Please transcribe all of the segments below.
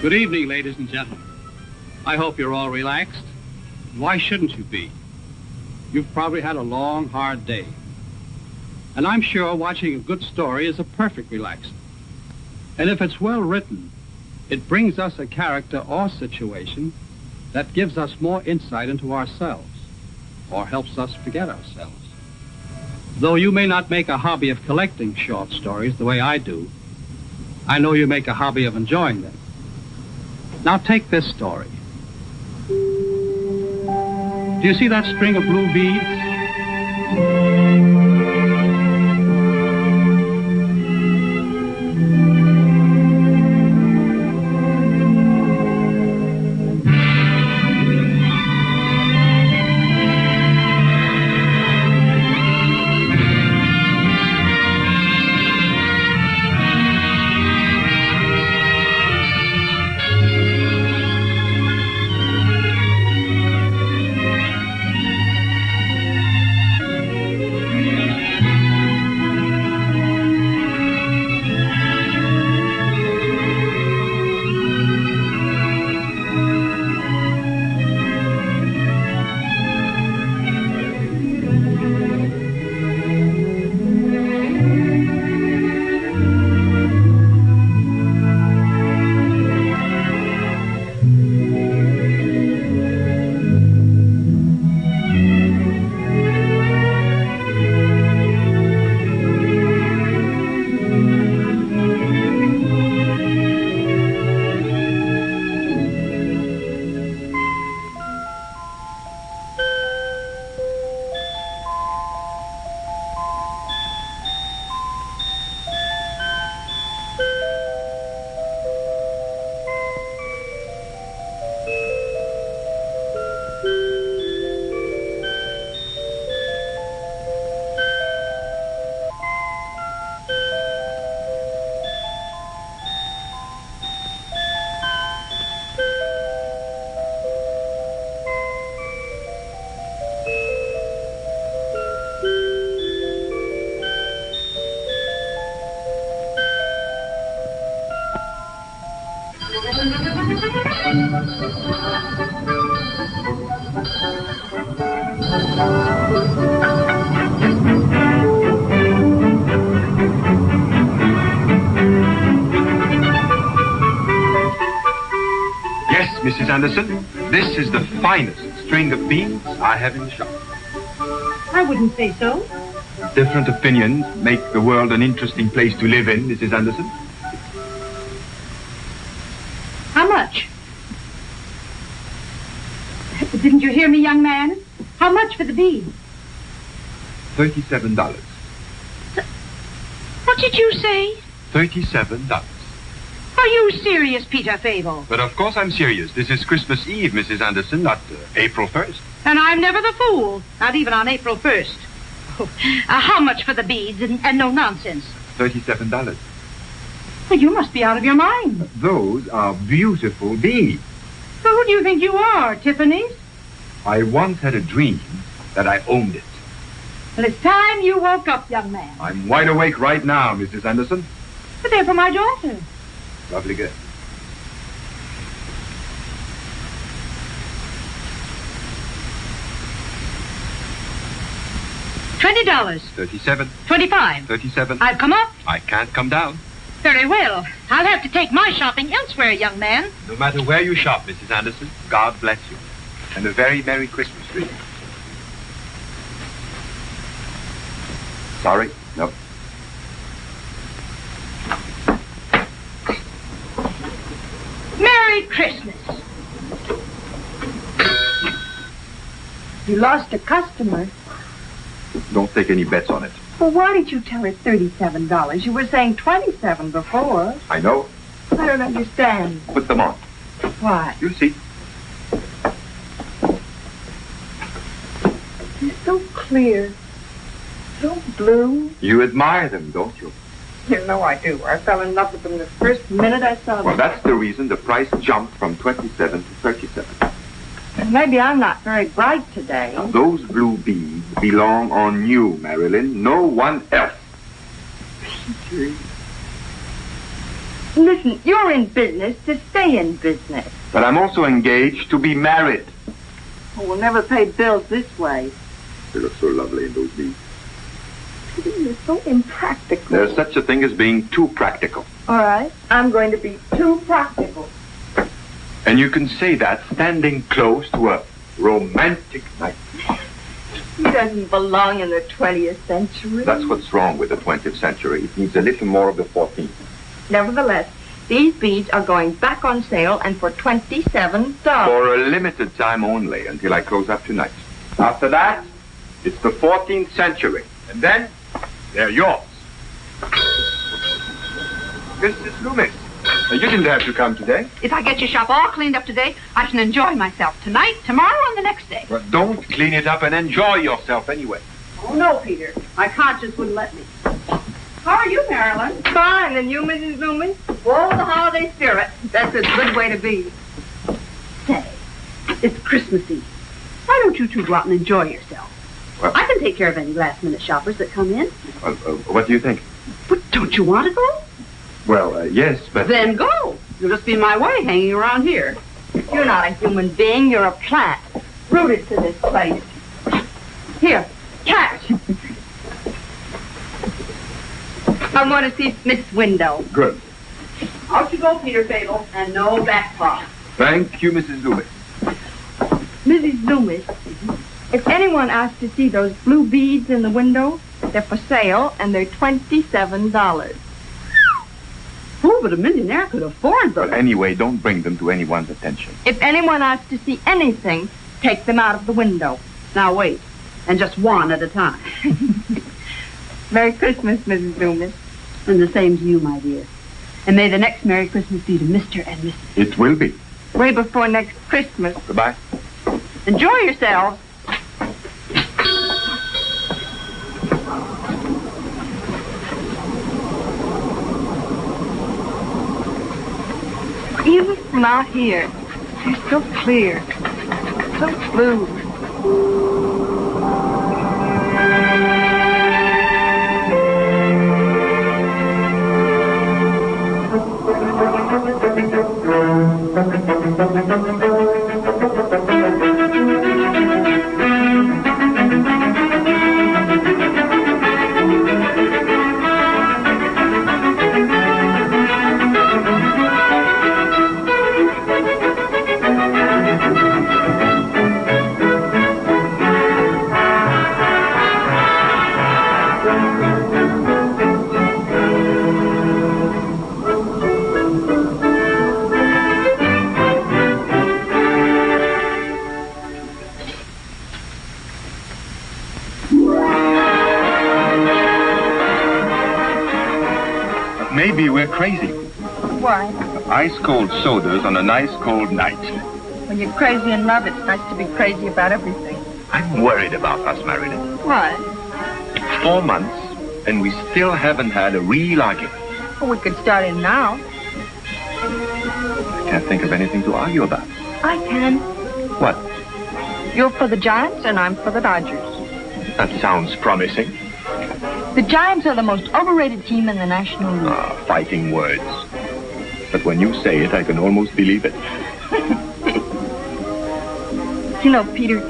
Good evening, ladies and gentlemen. I hope you're all relaxed. Why shouldn't you be? You've probably had a long, hard day. And I'm sure watching a good story is a perfect relaxant. And if it's well written, it brings us a character or situation that gives us more insight into ourselves or helps us forget ourselves. Though you may not make a hobby of collecting short stories the way I do, I know you make a hobby of enjoying them. Now take this story. Do you see that string of blue beads? Yes, Mrs. Anderson, this is the finest string of beans I have in the shop. I wouldn't say so. Different opinions make the world an interesting place to live in, Mrs. Anderson. How much? Didn't you hear me, young man? How much for the beads? $37. What did you say? $37. Are you serious, Peter Fable? But of course I'm serious. This is Christmas Eve, Mrs. Anderson, not April 1st. And I'm never the fool, not even on April 1st. How much for the beads and no nonsense? $37. Well, you must be out of your mind. Those are beautiful beads. So who do you think you are, Tiffany's? I once had a dream that I owned it. Well, it's time you woke up, young man. I'm wide awake right now, Mrs. Anderson. But they're for my daughter. Lovely girl. $20. 37. 25. 37. I've come up. I can't come down. Very well. I'll have to take my shopping elsewhere, young man. No matter where you shop, Mrs. Anderson, God bless you. And a very Merry Christmas to you. Sorry? No. Merry Christmas. You lost a customer. Don't take any bets on it. Well, why did you tell her $37? You were saying $27 before. I know. I don't understand. Put them on. Why? You'll see. They're so clear. So blue. You admire them, don't you? You know I do. I fell in love with them the first minute I saw them. Well, that's the reason the price jumped from 27 to 37. Maybe I'm not very bright today. Now, those blue beads belong on you, Marilyn. No one else. Peter. Listen, you're in business to stay in business. But I'm also engaged to be married. Oh, we'll never pay bills this way. You look so lovely in those beads. You're so impractical. There's such a thing as being too practical. All right, I'm going to be too practical. And you can say that standing close to a romantic night. He doesn't belong in the 20th century. That's what's wrong with the 20th century. It needs a little more of the 14th. Nevertheless, these beads are going back on sale and for $27. For a limited time only, until I close up tonight. After that, it's the 14th century. And then, they're yours. Mrs. Loomis, you didn't have to come today. If I get your shop all cleaned up today, I can enjoy myself tonight, tomorrow, and the next day. Well, don't clean it up and enjoy yourself anyway. Oh, no, Peter. My conscience wouldn't let me. How are you, Marilyn? Fine, and you, Mrs. Loomis? Oh, the holiday spirit. That's a good way to be. Say, it's Christmas Eve. Why don't you two go out and enjoy yourself? Well, I can take care of any last-minute shoppers that come in. What do you think? But don't you want to go? Well, yes, but... Then go. You'll just be in my way hanging around here. You're not a human being, you're a plant. Rooted to this place. Here, cash. I want to see Smith's window. Good. Out you go, Peter Fable, and no back talk. Thank you, Mrs. Loomis. Mrs. Loomis, if anyone asks to see those blue beads in the window, they're for sale and they're $27. Oh, but a millionaire could afford But them. anyway, don't bring them to anyone's attention. If anyone asks to see anything, take them out of the window. Now wait, and just one at a time. Merry Christmas, Mrs. Loomis. And the same to you, my dear. And may the next Merry Christmas be to Mr. and Mrs. It will be. Way before next Christmas. Goodbye. Enjoy yourselves. Even from out here, they're so clear, so blue. Maybe we're crazy. Why? Ice cold sodas on a nice cold night. When you're crazy in love, it's nice to be crazy about everything. I'm worried about us, Marilyn. Why? 4 months, and we still haven't had a real argument. Well, we could start in now. I can't think of anything to argue about. I can. What? You're for the Giants and I'm for the Dodgers. That sounds promising. The Giants are the most overrated team in the National League. Fighting words. But when you say it, I can almost believe it. You know, Peter,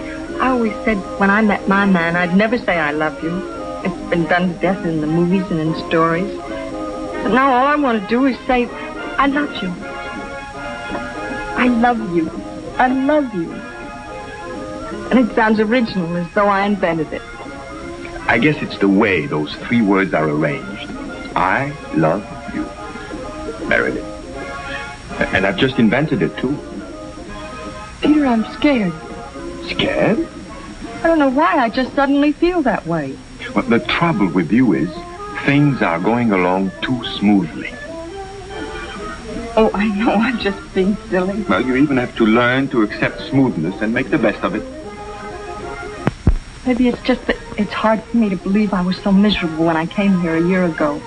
I always said when I met my man, I'd never say I love you. It's been done to death in the movies and in stories. But now all I want to do is say, I love you. I love you. I love you. And it sounds original, as though I invented it. I guess it's the way those 3 words are arranged. I love you, Marilyn. And I've just invented it, too. Peter, I'm scared. Scared? I don't know why, I just suddenly feel that way. Well, the trouble with you is things are going along too smoothly. Oh, I know, I'm just being silly. Well, you even have to learn to accept smoothness and make the best of it. Maybe it's just that it's hard for me to believe I was so miserable when I came here a year ago.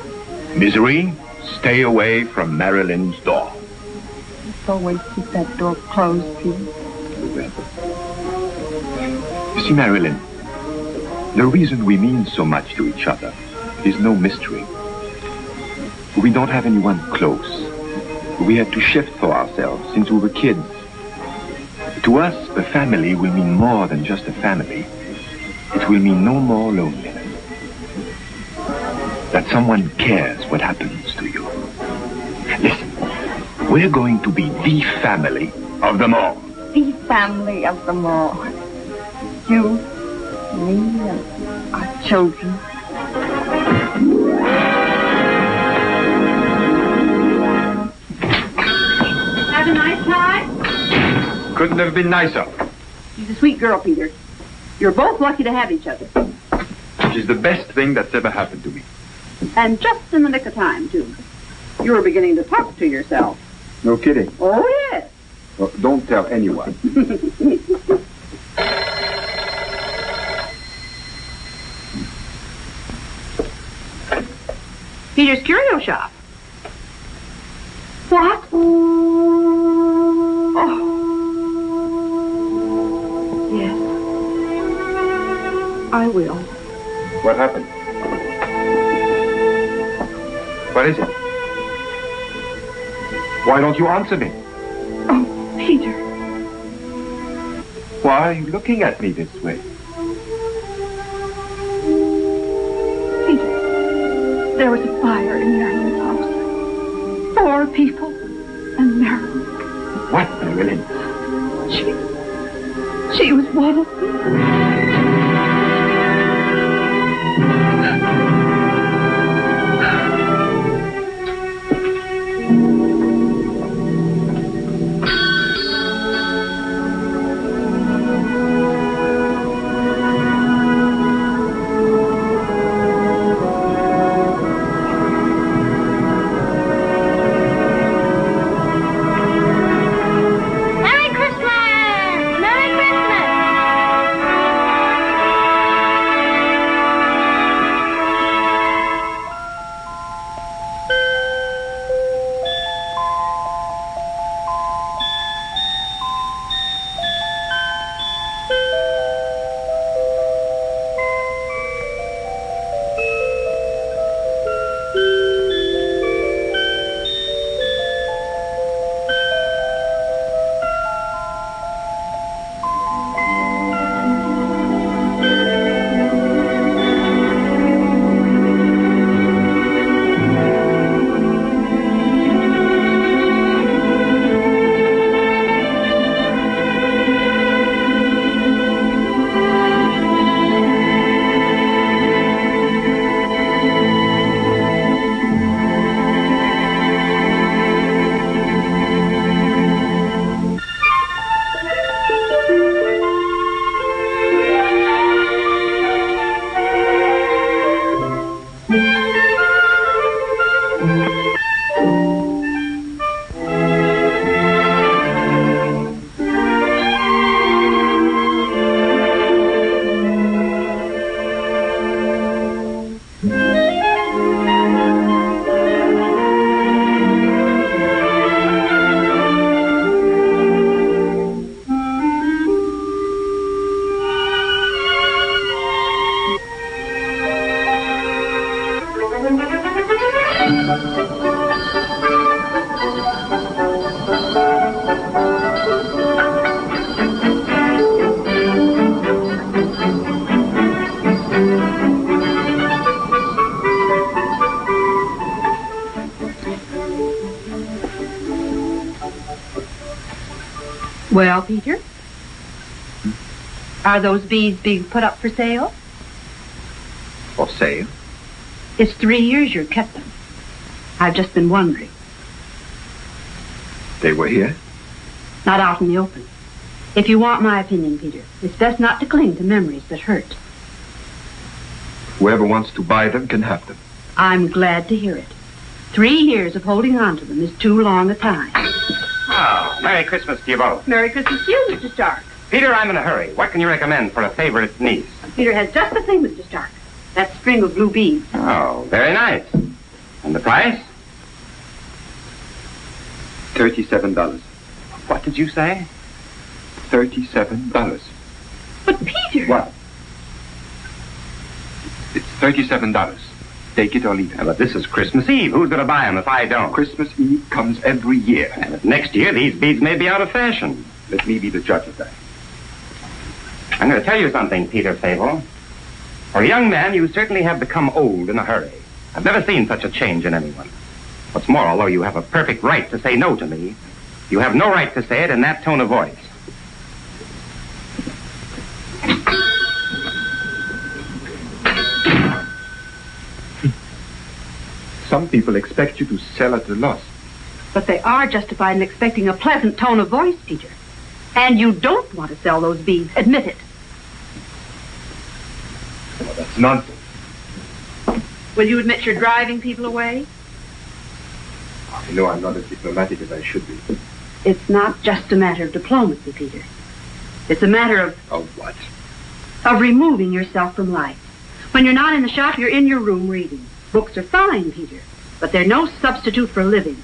Misery, stay away from Marilyn's door. Just always keep that door closed, Peter. You see, Marilyn, the reason we mean so much to each other is no mystery. We don't have anyone close, We had to shift for ourselves since we were kids. To us, a family will mean more than just a family. It will mean no more loneliness. That someone cares what happens to you. Listen, we're going to be the family of them all. The family of them all. You, me, and our children. Have a nice time? Couldn't have been nicer. She's a sweet girl, Peter. You're both lucky to have each other. She's the best thing that's ever happened to me. And just in the nick of time, too. You were beginning to talk to yourself. No kidding. Oh, yes. Well, don't tell anyone. Peter's Curio Shop. What? Oh. Yes. I will. What happened? What is it? Why don't you answer me? Oh, Peter. Why are you looking at me this way? Peter, there was a fire in Marilyn's house. 4 people and Marilyn. What, Marilyn? She was one of them. Well, Peter? Are those beads being put up for sale? For sale? It's 3 years you've kept them. I've just been wondering. They were here? Not out in the open. If you want my opinion, Peter, it's best not to cling to memories that hurt. Whoever wants to buy them can have them. I'm glad to hear it. 3 years of holding on to them is too long a time. Oh, Merry Christmas to you both. Merry Christmas to you, Mr. Stark. Peter, I'm in a hurry. What can you recommend for a favorite niece? Peter has just the thing, Mr. Stark. That string of blue beads. Oh, very nice. And the price? $37. What did you say? $37. But, Peter... What? It's $37. Take it or leave it. Yeah, but this is Christmas Eve. Who's going to buy them if I don't? Christmas Eve comes every year. And next year, these beads may be out of fashion. Let me be the judge of that. I'm going to tell you something, Peter Fable. For a young man, you certainly have become old in a hurry. I've never seen such a change in anyone. What's more, although you have a perfect right to say no to me, you have no right to say it in that tone of voice. Some people expect you to sell at a loss. But they are justified in expecting a pleasant tone of voice, Peter. And you don't want to sell those beads. Admit it. Well, that's nonsense. Will you admit you're driving people away? You know I'm not as diplomatic as I should be. It's not just a matter of diplomacy, Peter. It's a matter of what? of removing yourself from life. When you're not in the shop, you're in your room reading. Books are fine, Peter, but they're no substitute for living.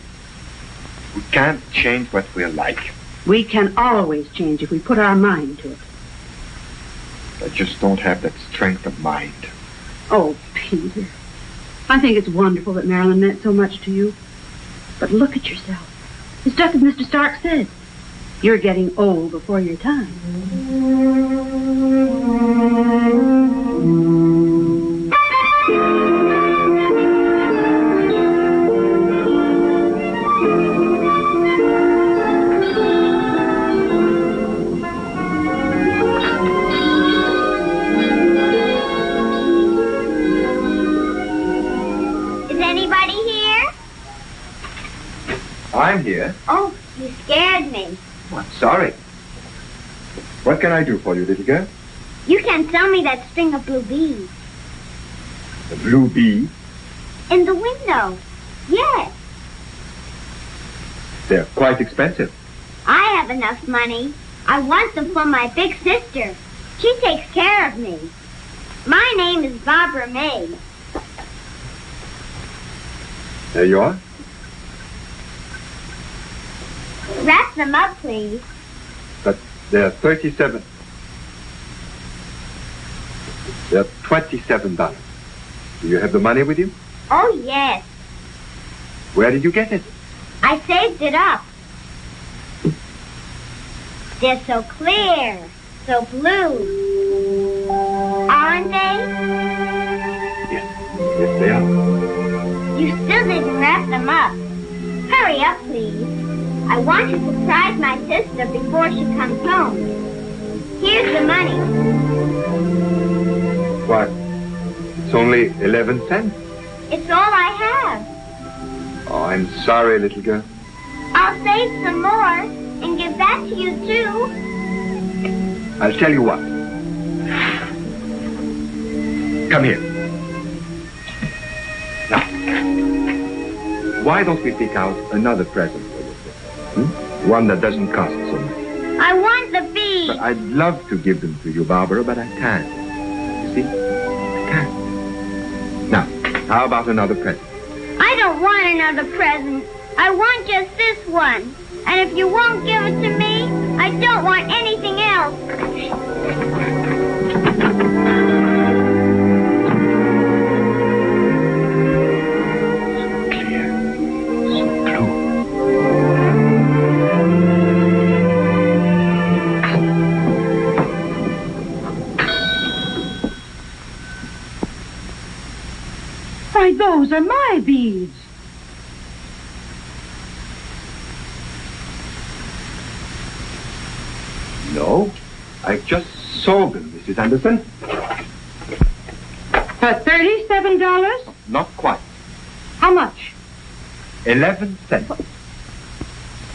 We can't change what we're like. We can always change if we put our mind to it. I just don't have that strength of mind. Oh, Peter. I think it's wonderful that Marilyn meant so much to you. But look at yourself. It's just as Mr. Stark said. You're getting old before your time. I'm here. Oh, you scared me. I'm sorry. What can I do for you, little girl? You can sell me that string of blue beads. The blue bee? In the window. Yes. They're quite expensive. I have enough money. I want them for my big sister. She takes care of me. My name is Barbara May. There you are. Wrap them up, please. But they're 37. They're $27. Do you have the money with you? Oh, yes. Where did you get it? I saved it up. They're so clear, so blue. Aren't they? Yes, they are. You still didn't wrap them up. Hurry up, please. I want to surprise my sister before she comes home. Here's the money. What? It's only 11 cents. It's all I have. Oh, I'm sorry, little girl. I'll save some more and give that to you, too. I'll tell you what. Come here. Now, why don't we pick out another present for you? One that doesn't cost so much. I want the beads. But I'd love to give them to you, Barbara, but I can't. You see? I can't. Now, how about another present? I don't want another present. I want just this one. And if you won't give it to me, I don't want anything else. Why, those are my beads. No, I just sold them, Mrs. Anderson. For $37? Not quite. How much? 11 cents.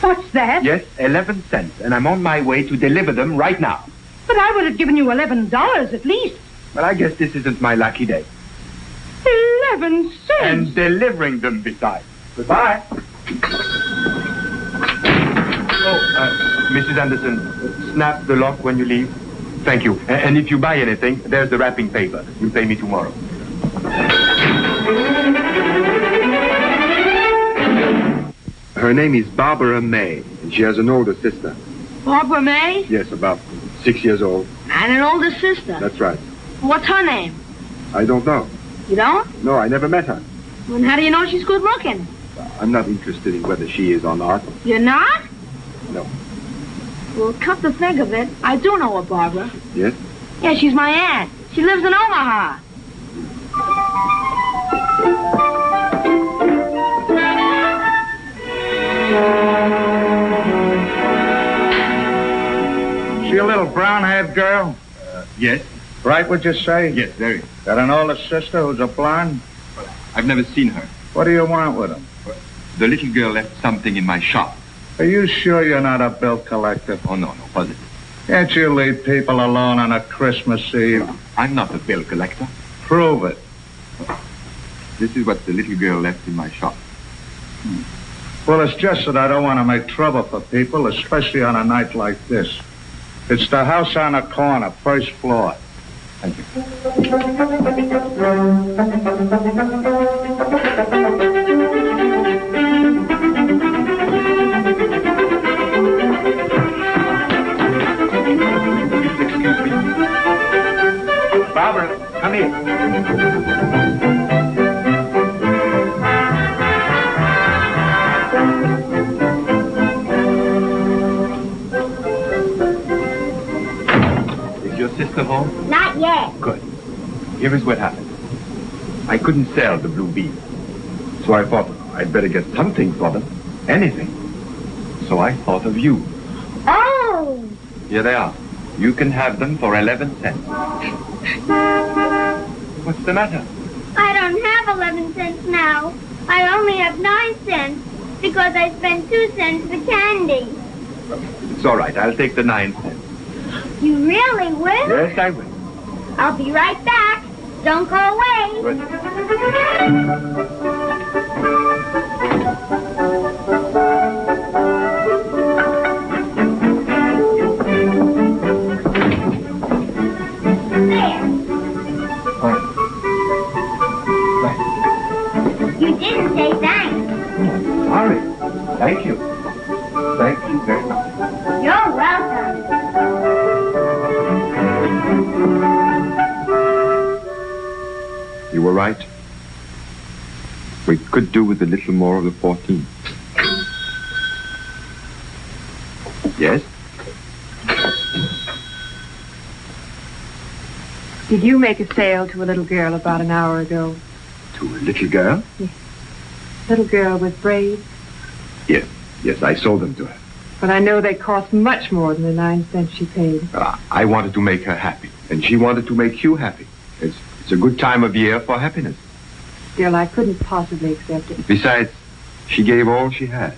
What's that? Yes, 11 cents, and I'm on my way to deliver them right now. But I would have given you $11 at least. Well, I guess this isn't my lucky day. 11 cents? And delivering them besides. Goodbye. Oh, Mrs. Anderson, snap the lock when you leave. Thank you. And if you buy anything, there's the wrapping paper. You'll pay me tomorrow. Her name is Barbara May, and she has an older sister. Barbara May? Yes, about 6 years old. And an older sister. That's right. What's her name? I don't know. You don't? No, I never met her. Well, and how do you know she's good looking? I'm not interested in whether she is or not. You're not? No. Well, come to think of it, I do know her, Barbara. Yes? Yeah, she's my aunt. She lives in Omaha. She a little brown-haired girl? Yes. Right, would you say? Yes, very. Got an older sister who's a blonde? I've never seen her. What do you want with him? The little girl left something in my shop. Are you sure you're not a bill collector? Oh, no, positive. Can't you leave people alone on a Christmas Eve? I'm not a bill collector. Prove it. This is what the little girl left in my shop. Well, it's just that I don't want to make trouble for people, especially on a night like this. It's the house on the corner, first floor. Thank you. Excuse me. Barbara, come here. Is your sister home? Not yet. Good. Here is what happened. I couldn't sell the blue beans, so I thought I'd better get something for them. Anything. So I thought of you. Oh! Here they are. You can have them for 11 cents. What's the matter? I don't have 11 cents now. I only have 9 cents because I spent 2 cents for candy. It's all right. I'll take the 9 cents. You really will? Yes, I will. I'll be right back. Don't go away. Good. There. You didn't say thanks. Sorry. Thank you. Thank you very much. You're welcome. You were right. We could do with a little more of the 14. Yes? Did you make a sale to a little girl about an hour ago? To a little girl? Little girl with braids? Yes. Yes, I sold them to her. But I know they cost much more than the 9 cents she paid. I wanted to make her happy, and she wanted to make you happy. It's a good time of year for happiness. Still, I couldn't possibly accept it. Besides, she gave all she had.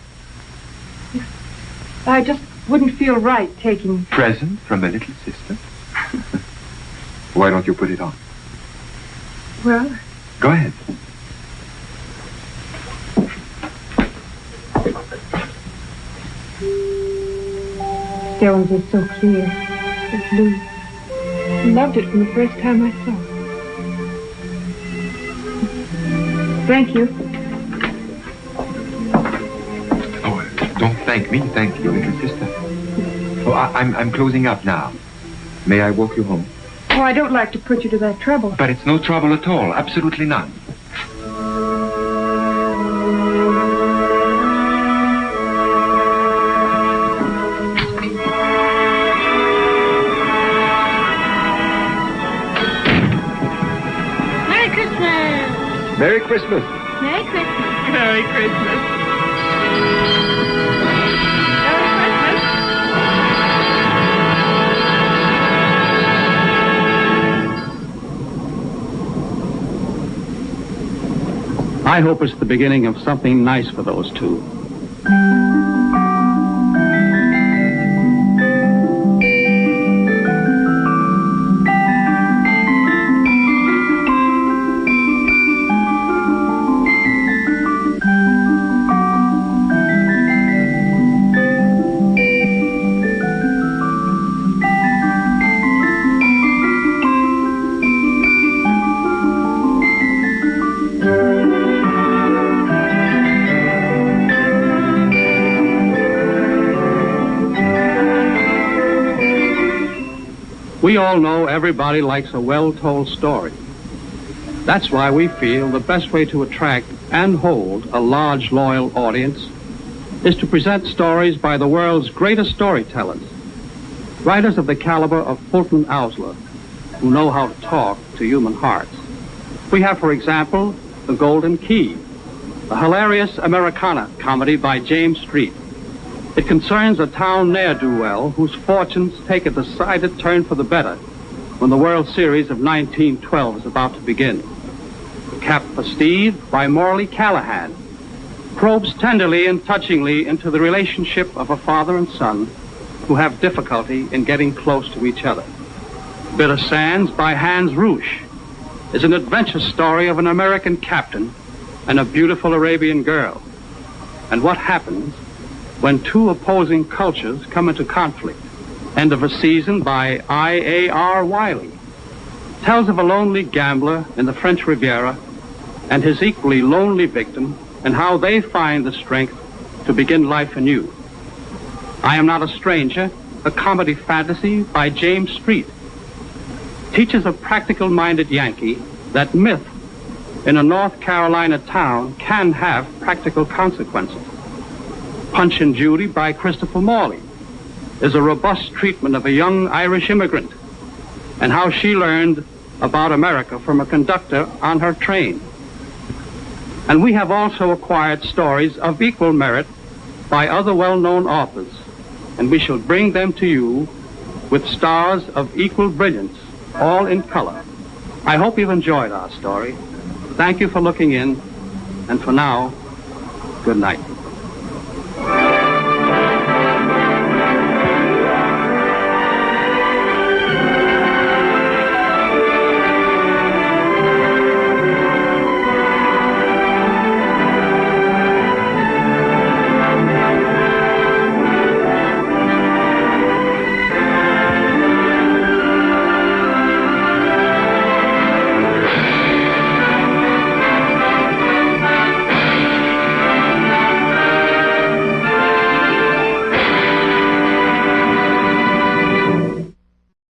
I just wouldn't feel right taking... Present from a little sister? Why don't you put it on? Well... Go ahead. Stones are so clear, so blue. I loved it from the first time I saw it. Thank you. Oh, don't thank me. Thank your little sister. Oh, I'm closing up now. May I walk you home? Oh, I don't like to put you to that trouble. But it's no trouble at all. Absolutely none. Merry Christmas. Merry Christmas. Merry Christmas. Merry Christmas. I hope it's the beginning of something nice for those two. We all know everybody likes a well-told story. That's why we feel the best way to attract and hold a large, loyal audience is to present stories by the world's greatest storytellers, writers of the caliber of Fulton Oursler, who know how to talk to human hearts. We have, for example, The Golden Key, a hilarious Americana comedy by James Street. It concerns a town ne'er-do-well whose fortunes take a decided turn for the better when the World Series of 1912 is about to begin. Cap for Steve by Morley Callahan probes tenderly and touchingly into the relationship of a father and son who have difficulty in getting close to each other. Bitter Sands by Hans Roosh is an adventure story of an American captain and a beautiful Arabian girl, and what happens when two opposing cultures come into conflict. End of a Season by I.A.R. Wiley tells of a lonely gambler in the French Riviera and his equally lonely victim and how they find the strength to begin life anew. I Am Not a Stranger, a comedy fantasy by James Street, teaches a practical-minded Yankee that myth in a North Carolina town can have practical consequences. Punch and Judy by Christopher Morley is a robust treatment of a young Irish immigrant and how she learned about America from a conductor on her train. And we have also acquired stories of equal merit by other well-known authors, and we shall bring them to you with stars of equal brilliance, all in color. I hope you've enjoyed our story. Thank you for looking in, and for now, good night.